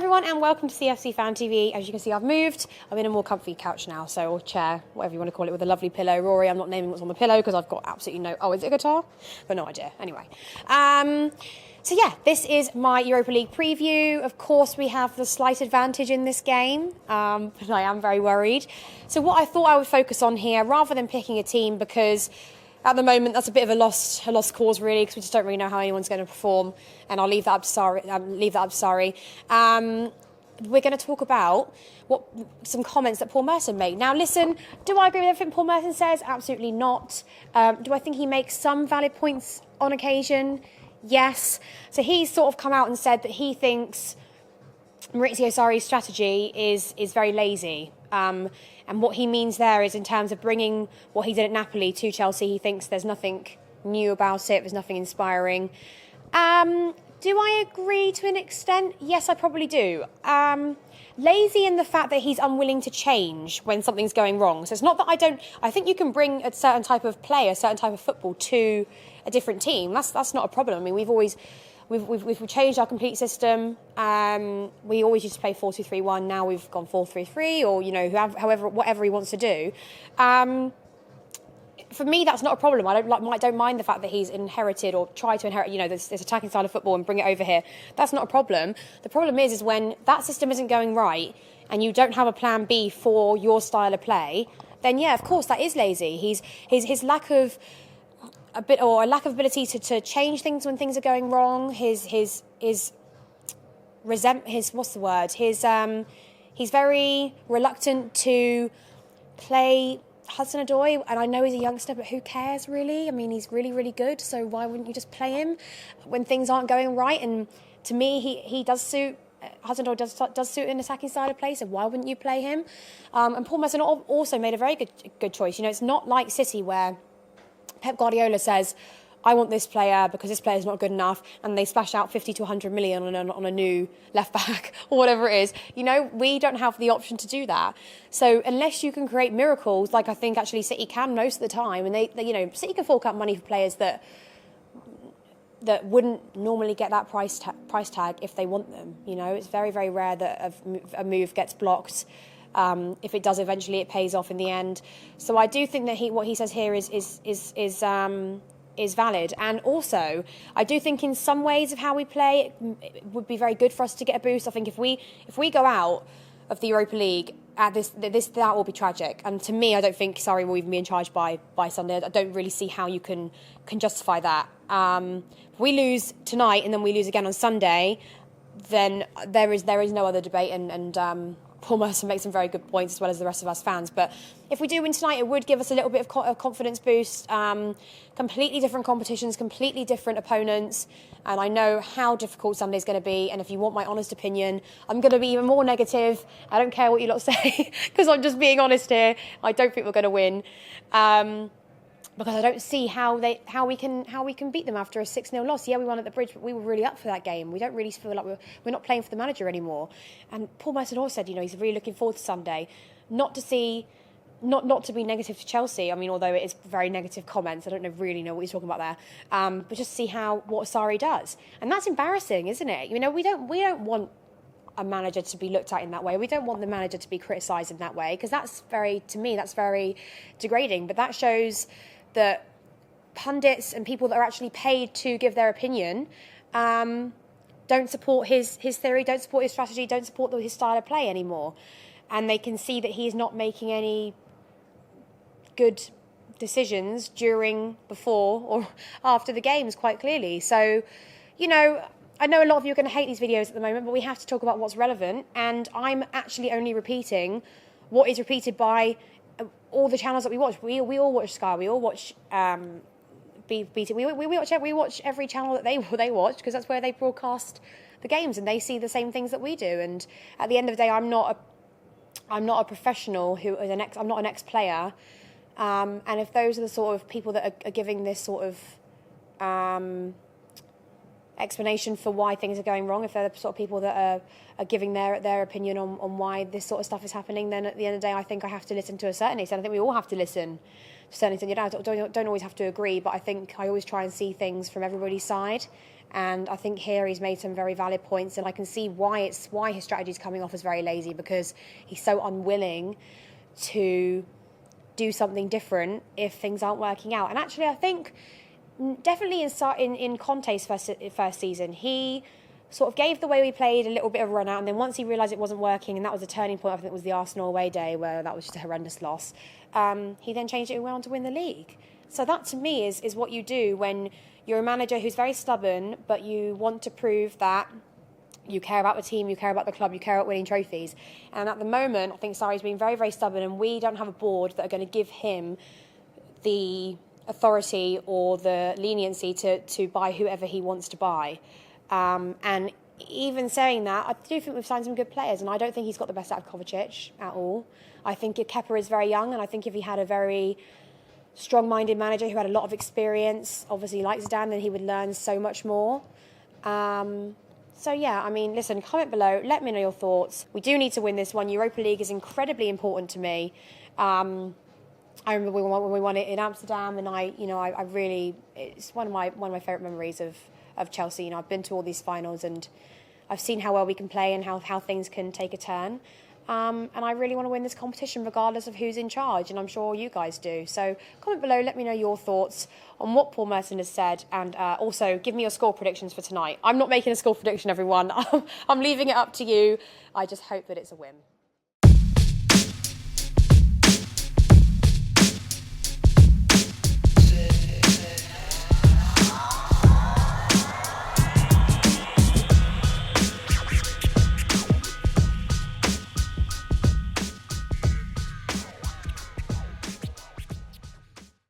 everyone and welcome to CFC Fan TV. As you can see, I've moved. I'm in a more comfy couch now, or chair, whatever you want to call it, with a lovely pillow. Rory, I'm not naming what's on the pillow because I've got absolutely no... Oh, is it a guitar? But no idea. Anyway. So yeah, this is my Europa League preview. Of course, we have the slight advantage in this game, but I am very worried. So what I thought I would focus on here, rather than picking a team, because at the moment that's a bit of a lost cause really, because we just don't really know how anyone's going to perform, and I'll leave that up to Sarri. We're going to talk about some comments that Paul Merson made. Now, listen, do I agree with everything Paul Merson says? Absolutely not. Do I think he makes some valid points on occasion? Yes. So he's sort of come out and said that he thinks Maurizio Sarri's strategy is very lazy. And what he means there is in terms of bringing what he did at Napoli to Chelsea, he thinks there's nothing new about it, there's nothing inspiring. Do I agree to an extent? Yes, I probably do. Lazy in the fact that he's unwilling to change when something's going wrong. So it's not that I think you can bring a certain type of play, a certain type of football to a different team. That's not a problem. I mean, we've changed our complete system. We always used to play 4-2-3-1. Now we've gone 4-3-3, or whatever he wants to do. For me, that's not a problem. I don't mind the fact that he's inherited or tried to inherit, this attacking style of football and bring it over here. That's not a problem. The problem is when that system isn't going right and you don't have a plan B for your style of play, then yeah, of course that is lazy. His lack of ability to change things when things are going wrong. He's very reluctant to play Hudson-Odoi, and I know he's a youngster, but who cares really? I mean, he's really, really good, so why wouldn't you just play him when things aren't going right? And to me, he does suit, Hudson-Odoi does suit an attacking style of play, so why wouldn't you play him? And Paul Merson also made a very good choice. It's not like City where Pep Guardiola says, I want this player because this player is not good enough, and they splash out 50 to 100 million on a new left back or whatever it is. We don't have the option to do that. So unless you can create miracles, like I think actually City can most of the time, and they City can fork out money for players that wouldn't normally get that price tag if they want them. It's very, very rare that a move gets blocked. If it does eventually, it pays off in the end. So I do think that what he says here is valid. And also, I do think in some ways of how we play, it would be very good for us to get a boost. I think if we go out of the Europa League at that will be tragic. And to me, I don't think Sarri will even be in charge by Sunday. I don't really see how you can justify that. If we lose tonight and then we lose again on Sunday, then there is no other debate. And Paul Merson makes some very good points, as well as the rest of us fans. But if we do win tonight, it would give us a little bit of confidence boost. Completely different competitions, completely different opponents. And I know how difficult Sunday's going to be. And if you want my honest opinion, I'm going to be even more negative. I don't care what you lot say, because I'm just being honest here. I don't think we're going to win. Because I don't see how we can beat them after a 6-0 loss. Yeah, we won at the Bridge, but we were really up for that game. We don't really feel like we're not playing for the manager anymore. And Paul Merson also said, he's really looking forward to Sunday, not to be negative to Chelsea. I mean, although it is very negative comments, I don't really know what he's talking about there. But just see what Sarri does, and that's embarrassing, isn't it? We don't want a manager to be looked at in that way. We don't want the manager to be criticised in that way, because that's very degrading. But that shows that pundits and people that are actually paid to give their opinion don't support his theory, don't support his strategy, don't support his style of play anymore. And they can see that he's not making any good decisions during, before, or after the games, quite clearly. So, I know a lot of you are going to hate these videos at the moment, but we have to talk about what's relevant. And I'm actually only repeating what is repeated by all the channels that we watch. We all watch Sky. We all watch BT. We watch every channel that they watch, because that's where they broadcast the games, and they see the same things that we do. And at the end of the day, I'm not a professional I'm not an ex-player. And if those are the sort of people that are giving this sort of explanation for why things are going wrong, if they're the sort of people that are giving their opinion on why this sort of stuff is happening, then at the end of the day, I think I have to listen to a certain extent. I think we all have to listen to a certain extent. Don't always have to agree, but I think I always try and see things from everybody's side. And I think here he's made some very valid points, and I can see why his strategy is coming off as very lazy, because he's so unwilling to do something different if things aren't working out. And actually, I think definitely in Conte's first season, he sort of gave the way we played a little bit of a run out, and then once he realised it wasn't working, and that was a turning point, I think it was the Arsenal away day where that was just a horrendous loss, he then changed it and went on to win the league. So that to me is what you do when you're a manager who's very stubborn, but you want to prove that you care about the team, you care about the club, you care about winning trophies. And at the moment, I think Sarri's been very, very stubborn, and we don't have a board that are going to give him the authority or the leniency to buy whoever he wants to buy. And even saying that, I do think we've signed some good players, and I don't think he's got the best out of Kovacic at all. I think Kepa is very young, and I think if he had a very strong-minded manager who had a lot of experience, obviously like Zidane, then he would learn so much more. So yeah, I mean, listen, comment below, let me know your thoughts. We do need to win this one. Europa League is incredibly important to me. I remember when we won it in Amsterdam, and I really, it's one of my favourite memories of Chelsea. You know, I've been to all these finals, and I've seen how well we can play and how things can take a turn. And I really want to win this competition regardless of who's in charge, and I'm sure you guys do. So comment below, let me know your thoughts on what Paul Merson has said, and also give me your score predictions for tonight. I'm not making a score prediction, everyone. I'm leaving it up to you. I just hope that it's a win.